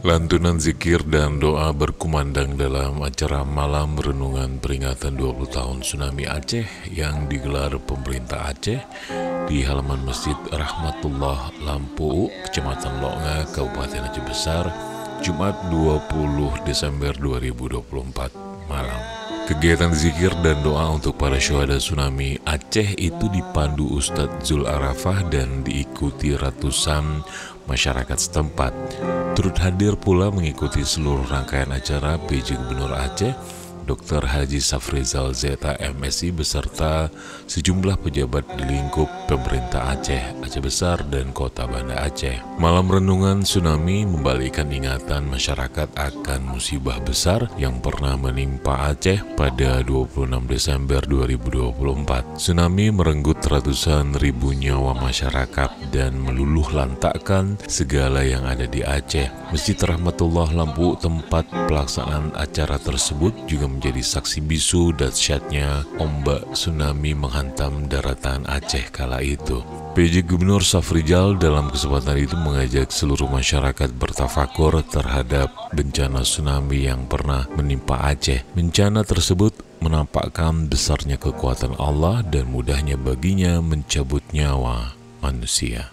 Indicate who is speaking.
Speaker 1: Lantunan zikir dan doa berkumandang dalam acara malam renungan peringatan 20 tahun tsunami Aceh yang digelar pemerintah Aceh di halaman Masjid Rahmatullah Lampu, Kecamatan Longa, Kabupaten Aceh Besar, Jumat 20 Desember 2024 malam. Kegiatan zikir dan doa untuk para syuhada tsunami Aceh itu dipandu Ustadz Zul Arafah dan diikuti ratusan masyarakat setempat. Turut hadir pula mengikuti seluruh rangkaian acara PJ Gubernur Aceh, Dr. Haji Safrizal Zeta MSI beserta sejumlah pejabat di lingkup pemerintah Aceh, Aceh Besar, dan Kota Banda Aceh. Malam renungan tsunami membalikkan ingatan masyarakat akan musibah besar yang pernah menimpa Aceh pada 26 Desember 2024. Tsunami merenggut ratusan ribu nyawa masyarakat dan meluluh lantakkan segala yang ada di Aceh. Masjid Rahmatullah Lampu, tempat pelaksanaan acara tersebut, juga menjadi saksi bisu dahsyatnya ombak tsunami menghantam daratan Aceh kala itu. PJ Gubernur Safrizal dalam kesempatan itu mengajak seluruh masyarakat bertafakur terhadap bencana tsunami yang pernah menimpa Aceh. Bencana tersebut menampakkan besarnya kekuatan Allah dan mudahnya baginya mencabut nyawa manusia.